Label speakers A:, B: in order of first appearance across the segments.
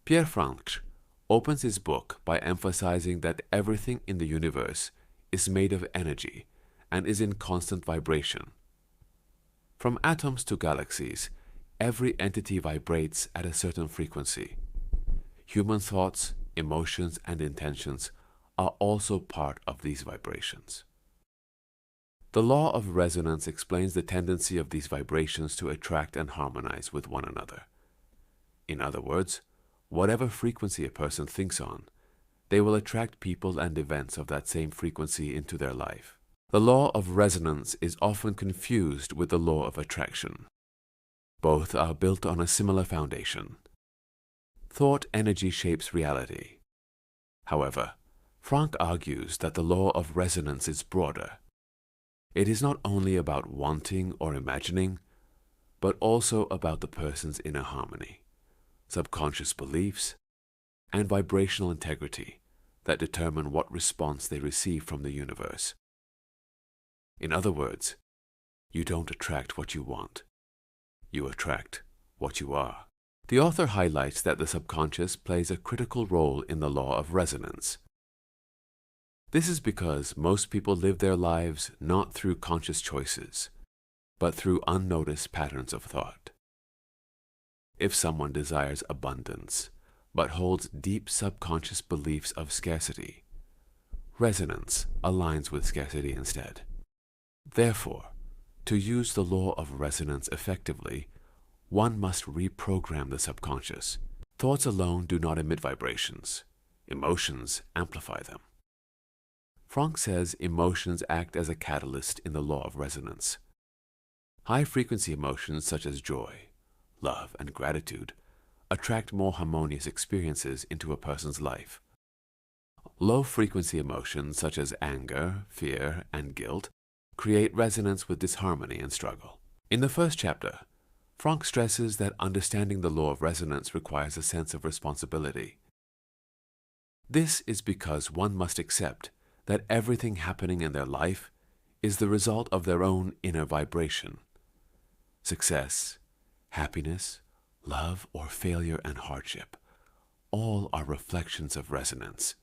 A: Pierre Franckh opens his book by emphasizing that everything in the universe is made of energy and is in constant vibration. From atoms to galaxies, every entity vibrates at a certain frequency. Human thoughts, emotions, and intentions are also part of these vibrations. The law of resonance explains the tendency of these vibrations to attract and harmonize with one another. In other words, whatever frequency a person thinks on, they will attract people and events of that same frequency into their life. The law of resonance is often confused with the law of attraction. Both are built on a similar foundation. Thought energy shapes reality. However, Franckh argues that the law of resonance is broader. It is not only about wanting or imagining, but also about the person's inner harmony, subconscious beliefs, and vibrational integrity that determine what response they receive from the universe. In other words, you don't attract what you want. You attract what you are. The author highlights that the subconscious plays a critical role in the law of resonance. This is because most people live their lives not through conscious choices, but through unnoticed patterns of thought. If someone desires abundance, but holds deep subconscious beliefs of scarcity, resonance aligns with scarcity instead. Therefore, to use the law of resonance effectively, one must reprogram the subconscious. Thoughts alone do not emit vibrations. Emotions amplify them. Franckh says emotions act as a catalyst in the law of resonance. High-frequency emotions such as joy, love, and gratitude attract more harmonious experiences into a person's life. Low-frequency emotions such as anger, fear, and guilt create resonance with disharmony and struggle. In the first chapter, Franckh stresses that understanding the law of resonance requires a sense of responsibility. This is because one must accept that everything happening in their life is the result of their own inner vibration. Success, happiness, love, or failure and hardship, all are reflections of resonance.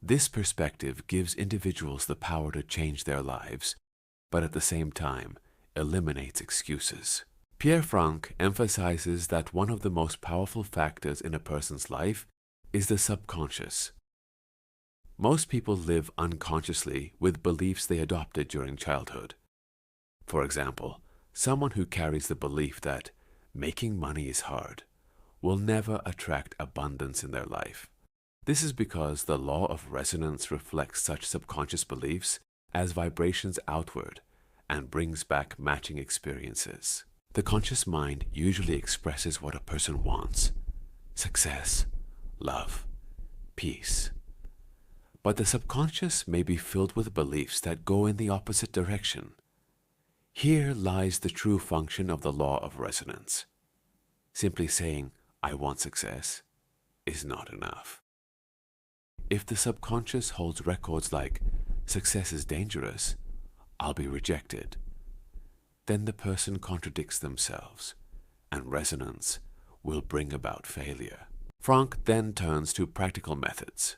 A: This perspective gives individuals the power to change their lives, but at the same time eliminates excuses. Pierre Franckh emphasizes that one of the most powerful factors in a person's life is the subconscious. Most people live unconsciously with beliefs they adopted during childhood. For example, someone who carries the belief that making money is hard will never attract abundance in their life. This is because the law of resonance reflects such subconscious beliefs as vibrations outward and brings back matching experiences. The conscious mind usually expresses what a person wants: success, love, peace. But the subconscious may be filled with beliefs that go in the opposite direction. Here lies the true function of the law of resonance. Simply saying, "I want success," is not enough. If the subconscious holds records like, "Success is dangerous, I'll be rejected," then the person contradicts themselves, and resonance will bring about failure. Franckh then turns to practical methods.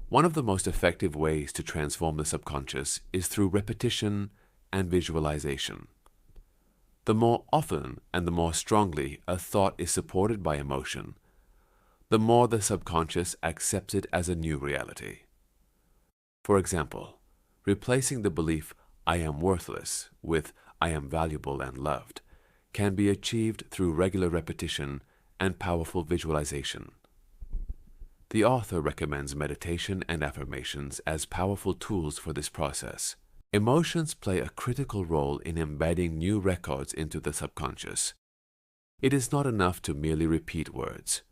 A: One of the most effective ways to transform the subconscious is through repetition and visualization. The more often and the more strongly a thought is supported by emotion, the more the subconscious accepts it as a new reality. For example, replacing the belief "I am worthless" with "I am valuable and loved" can be achieved through regular repetition and powerful visualization. The author recommends meditation and affirmations as powerful tools for this process. Emotions play a critical role in embedding new records into the subconscious. It is not enough to merely repeat words.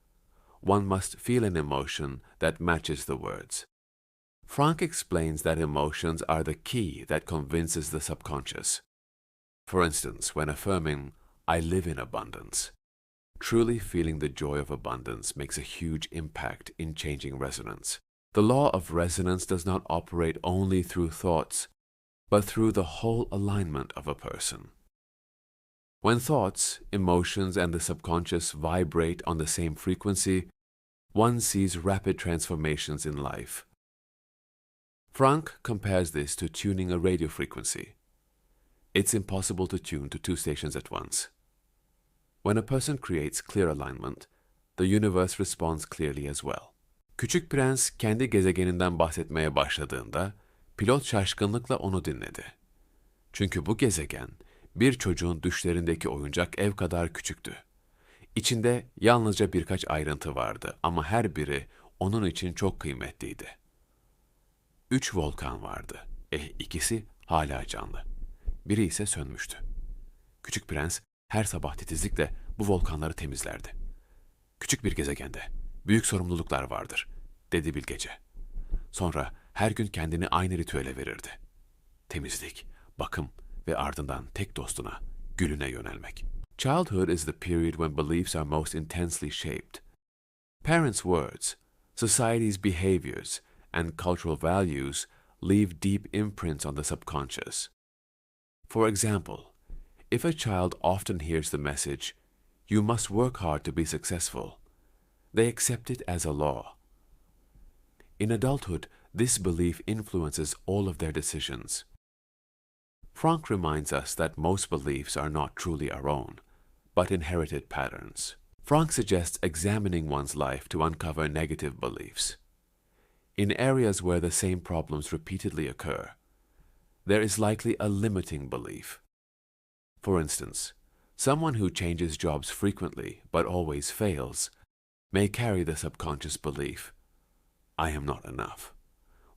A: One must feel an emotion that matches the words. Franckh explains that emotions are the key that convinces the subconscious. For instance, when affirming, "I live in abundance," truly feeling the joy of abundance makes a huge impact in changing resonance. The law of resonance does not operate only through thoughts, but through the whole alignment of a person. When thoughts, emotions, and the subconscious vibrate on the same frequency, one sees rapid transformations in life. Franckh compares this to tuning a radio frequency. It's impossible to tune to two stations at once. When a person creates clear alignment, the universe responds clearly as well. Küçük Prens kendi gezegeninden bahsetmeye başladığında pilot şaşkınlıkla onu dinledi. Çünkü bu gezegen bir çocuğun düşlerindeki oyuncak ev kadar küçüktü. İçinde yalnızca birkaç ayrıntı vardı ama her biri onun için çok kıymetliydi. 3 volkan vardı. İkisi hala canlı. Biri ise sönmüştü. Küçük Prens her sabah titizlikle bu volkanları temizlerdi. Küçük bir gezegende büyük sorumluluklar vardır, dedi bilgece. Sonra her gün kendini aynı ritüele verirdi. Temizlik, bakım ve ardından tek dostuna, gülüne yönelmek. Childhood is the period when beliefs are most intensely shaped. Parents' words, society's behaviors, and cultural values leave deep imprints on the subconscious. For example, if a child often hears the message, "You must work hard to be successful," they accept it as a law. In adulthood, this belief influences all of their decisions. Franckh reminds us that most beliefs are not truly our own, but inherited patterns. Franckh suggests examining one's life to uncover negative beliefs. In areas where the same problems repeatedly occur, there is likely a limiting belief. For instance, someone who changes jobs frequently but always fails may carry the subconscious belief, "I am not enough."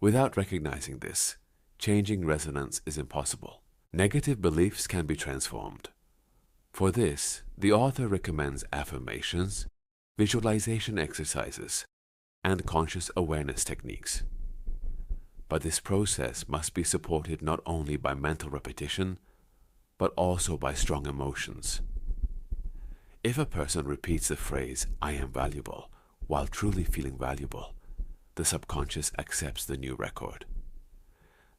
A: Without recognizing this, changing resonance is impossible. Negative beliefs can be transformed. For this, the author recommends affirmations, visualization exercises, and conscious awareness techniques. But this process must be supported not only by mental repetition, but also by strong emotions. If a person repeats the phrase, "I am valuable," while truly feeling valuable, the subconscious accepts the new record.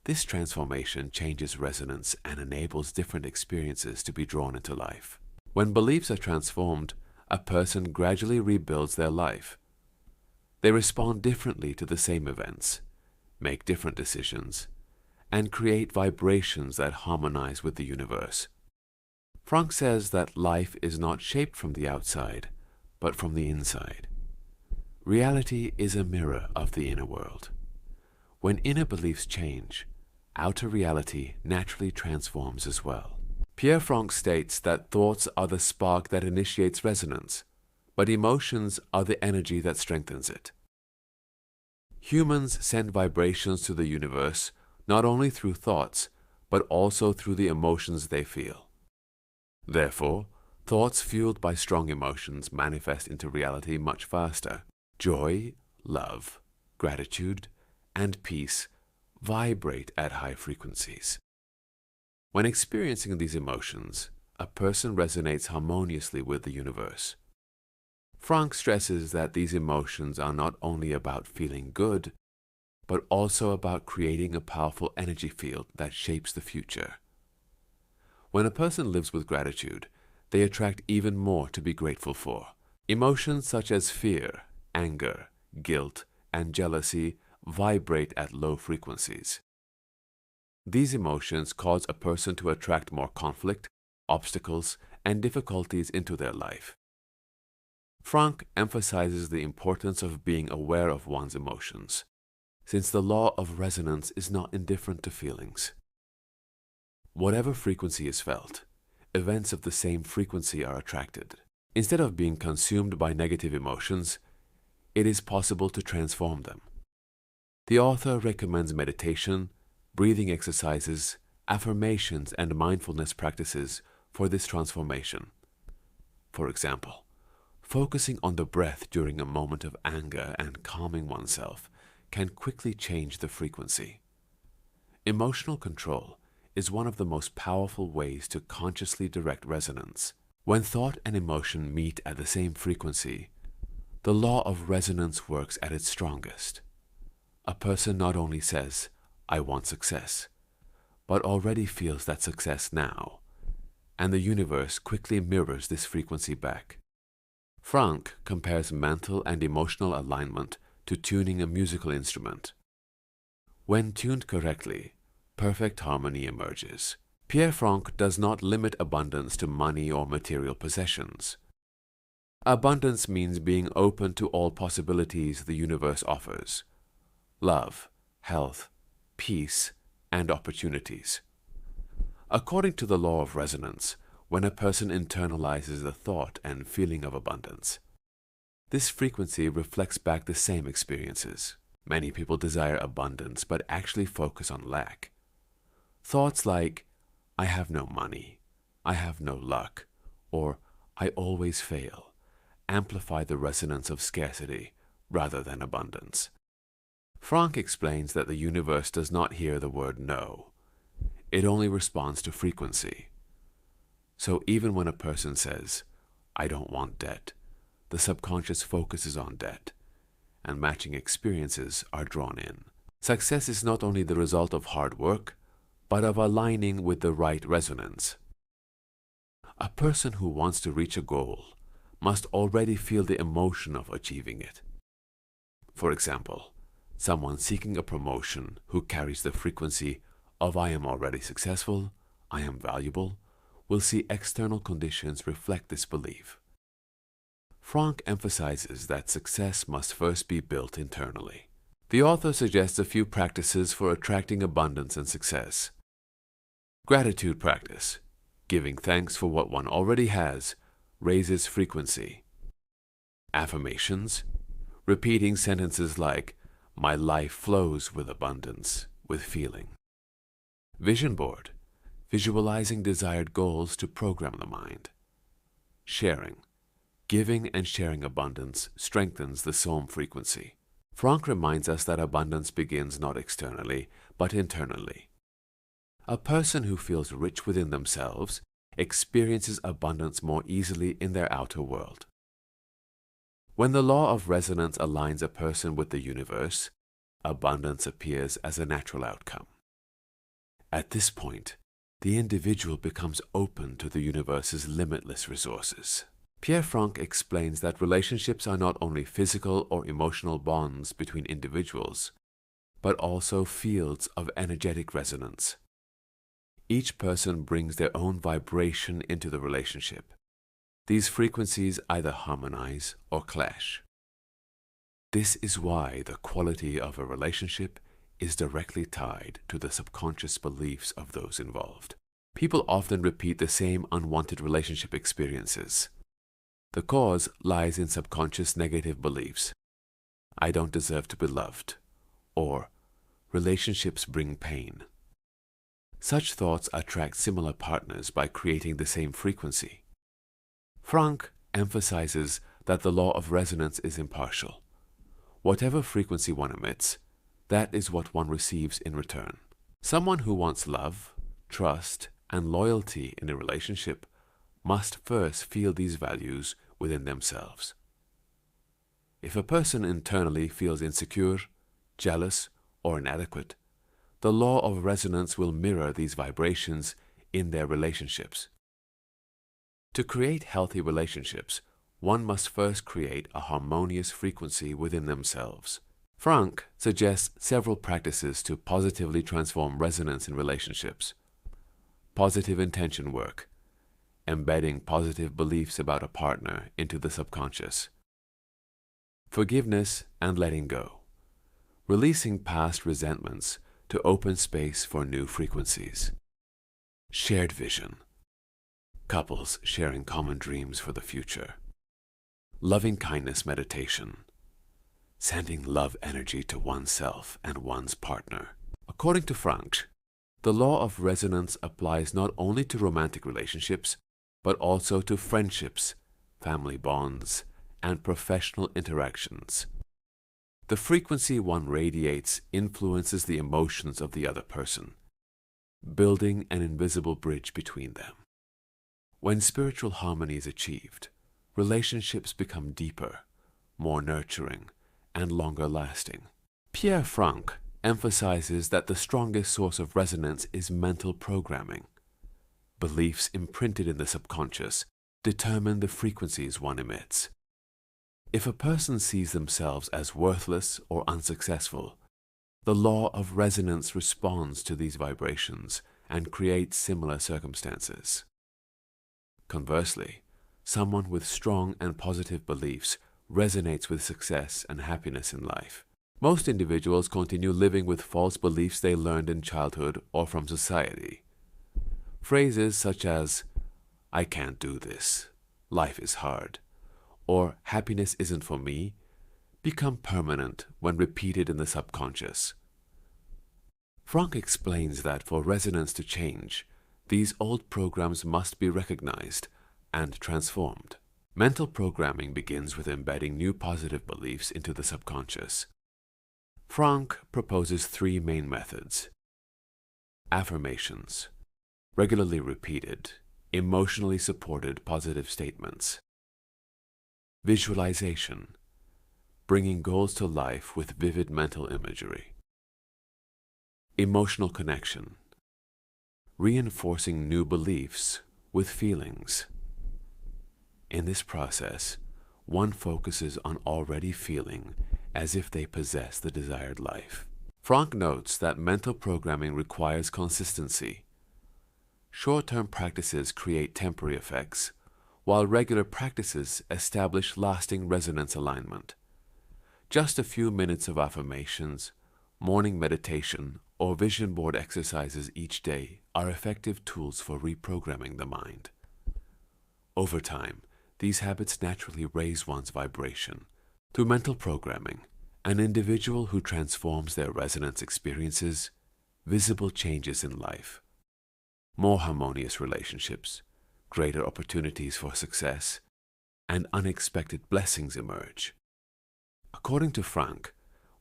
A: This transformation changes resonance and enables different experiences to be drawn into life. When beliefs are transformed, a person gradually rebuilds their life. They respond differently to the same events, make different decisions, and create vibrations that harmonize with the universe. Franckh says that life is not shaped from the outside, but from the inside. Reality is a mirror of the inner world. When inner beliefs change, outer reality naturally transforms as well. Pierre Franckh states that thoughts are the spark that initiates resonance, but emotions are the energy that strengthens it. Humans send vibrations to the universe not only through thoughts, but also through the emotions they feel. Therefore, thoughts fueled by strong emotions manifest into reality much faster. Joy, love, gratitude, and peace vibrate at high frequencies. When experiencing these emotions, a person resonates harmoniously with the universe. Franckh stresses that these emotions are not only about feeling good, but also about creating a powerful energy field that shapes the future. When a person lives with gratitude, they attract even more to be grateful for. Emotions such as fear, anger, guilt, and jealousy vibrate at low frequencies. These emotions cause a person to attract more conflict, obstacles, and difficulties into their life. Franckh emphasizes the importance of being aware of one's emotions, since the law of resonance is not indifferent to feelings. Whatever frequency is felt, events of the same frequency are attracted. Instead of being consumed by negative emotions, it is possible to transform them. The author recommends meditation, breathing exercises, affirmations, and mindfulness practices for this transformation. For example, focusing on the breath during a moment of anger and calming oneself can quickly change the frequency. Emotional control is one of the most powerful ways to consciously direct resonance. When thought and emotion meet at the same frequency, the law of resonance works at its strongest. A person not only says, "I want success," but already feels that success now, and the universe quickly mirrors this frequency back. Franckh compares mental and emotional alignment to tuning a musical instrument. When tuned correctly, perfect harmony emerges. Pierre Franckh does not limit abundance to money or material possessions. Abundance means being open to all possibilities the universe offers: love, health, peace, and opportunities. According to the law of resonance, when a person internalizes the thought and feeling of abundance, this frequency reflects back the same experiences. Many people desire abundance but actually focus on lack. Thoughts like, "I have no money," "I have no luck," or "I always fail," amplify the resonance of scarcity rather than abundance. Franckh explains that the universe does not hear the word no. It only responds to frequency. So even when a person says, "I don't want debt," the subconscious focuses on debt, and matching experiences are drawn in. Success is not only the result of hard work, but of aligning with the right resonance. A person who wants to reach a goal must already feel the emotion of achieving it. For example, someone seeking a promotion who carries the frequency of "I am already successful," "I am valuable," will see external conditions reflect this belief. Franckh emphasizes that success must first be built internally. The author suggests a few practices for attracting abundance and success. Gratitude practice. Giving thanks for what one already has raises frequency. Affirmations. Repeating sentences like, "My life flows with abundance," with feeling. Vision board. Visualizing desired goals to program the mind. Sharing. Giving and sharing abundance strengthens the soul frequency. Franckh reminds us that abundance begins not externally, but internally. A person who feels rich within themselves experiences abundance more easily in their outer world. When the law of resonance aligns a person with the universe, abundance appears as a natural outcome. At this point, the individual becomes open to the universe's limitless resources. Pierre Franckh explains that relationships are not only physical or emotional bonds between individuals, but also fields of energetic resonance. Each person brings their own vibration into the relationship. These frequencies either harmonize or clash. This is why the quality of a relationship is directly tied to the subconscious beliefs of those involved. People often repeat the same unwanted relationship experiences. The cause lies in subconscious negative beliefs. "I don't deserve to be loved," or "relationships bring pain." Such thoughts attract similar partners by creating the same frequency. Franckh emphasizes that the law of resonance is impartial. Whatever frequency one emits, that is what one receives in return. Someone who wants love, trust, and loyalty in a relationship must first feel these values within themselves. If a person internally feels insecure, jealous, or inadequate, the law of resonance will mirror these vibrations in their relationships. To create healthy relationships, one must first create a harmonious frequency within themselves. Franckh suggests several practices to positively transform resonance in relationships. Positive intention work. Embedding positive beliefs about a partner into the subconscious. Forgiveness and letting go. Releasing past resentments to open space for new frequencies. Shared vision. Couples sharing common dreams for the future. Loving kindness meditation. Sending love energy to oneself and one's partner. According to Franckh, the law of resonance applies not only to romantic relationships, but also to friendships, family bonds, and professional interactions. The frequency one radiates influences the emotions of the other person, building an invisible bridge between them. When spiritual harmony is achieved, relationships become deeper, more nurturing, and longer lasting. Pierre Franckh emphasizes that the strongest source of resonance is mental programming. beliefs imprinted in the subconscious determine the frequencies one emits. If a person sees themselves as worthless or unsuccessful, the law of resonance responds to these vibrations and creates similar circumstances. Conversely, someone with strong and positive beliefs resonates with success and happiness in life. Most individuals continue living with false beliefs they learned in childhood or from society. Phrases such as, "I can't do this," "life is hard," or "happiness isn't for me," become permanent when repeated in the subconscious. Franckh explains that for resonance to change, these old programs must be recognized and transformed. Mental programming begins with embedding new positive beliefs into the subconscious. Franckh proposes three main methods: affirmations, regularly repeated, emotionally supported positive statements; visualization, bringing goals to life with vivid mental imagery; emotional connection, reinforcing new beliefs with feelings. In this process, one focuses on already feeling as if they possess the desired life. Franckh notes that mental programming requires consistency. Short-term practices create temporary effects, while regular practices establish lasting resonance alignment. Just a few minutes of affirmations, morning meditation, or vision board exercises each day are effective tools for reprogramming the mind. Over time, these habits naturally raise one's vibration. Through mental programming, an individual who transforms their resonance experiences visible changes in life. More harmonious relationships, greater opportunities for success, and unexpected blessings emerge. According to Franckh,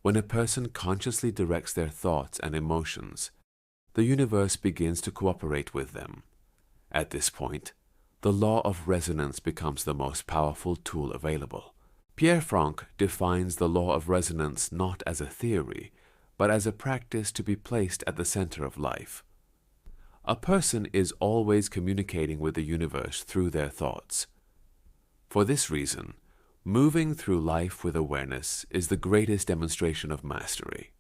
A: when a person consciously directs their thoughts and emotions, the universe begins to cooperate with them. At this point, the law of resonance becomes the most powerful tool available. Pierre Franckh defines the law of resonance not as a theory, but as a practice to be placed at the center of life. A person is always communicating with the universe through their thoughts. For this reason, moving through life with awareness is the greatest demonstration of mastery.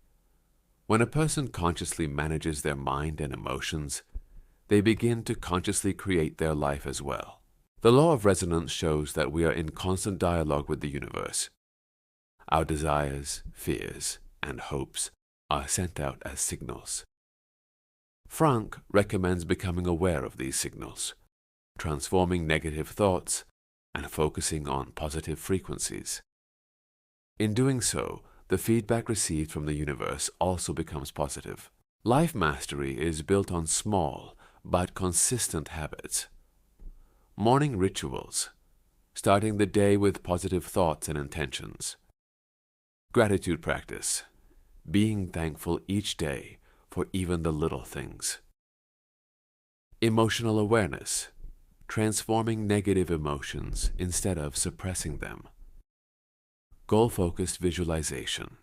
A: When a person consciously manages their mind and emotions, they begin to consciously create their life as well. The law of resonance shows that we are in constant dialogue with the universe. Our desires, fears, and hopes are sent out as signals. Franckh recommends becoming aware of these signals, transforming negative thoughts, and focusing on positive frequencies. In doing so, the feedback received from the universe also becomes positive. Life mastery is built on small but consistent habits. Morning rituals, starting the day with positive thoughts and intentions. Gratitude practice, being thankful each day for even the little things. Emotional awareness, transforming negative emotions instead of suppressing them. Goal-focused visualization,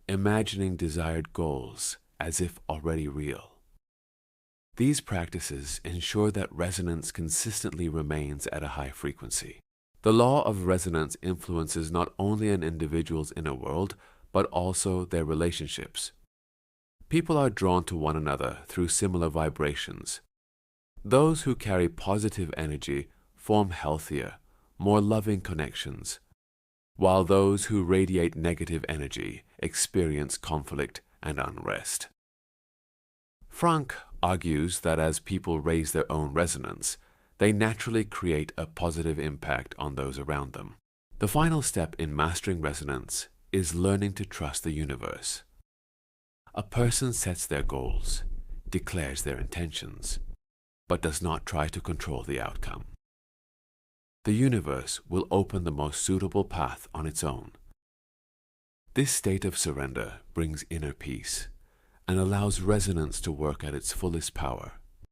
A: imagining desired goals as if already real. These practices ensure that resonance consistently remains at a high frequency. The law of resonance influences not only an individual's inner world, but also their relationships. People are drawn to one another through similar vibrations. Those who carry positive energy form healthier, more loving connections, while those who radiate negative energy experience conflict and unrest. Franckh argues that as people raise their own resonance, they naturally create a positive impact on those around them. The final step in mastering resonance is learning to trust the universe. A person sets their goals, declares their intentions, but does not try to control the outcome. The universe will open the most suitable path on its own. This state of surrender brings inner peace and allows resonance to work at its fullest power.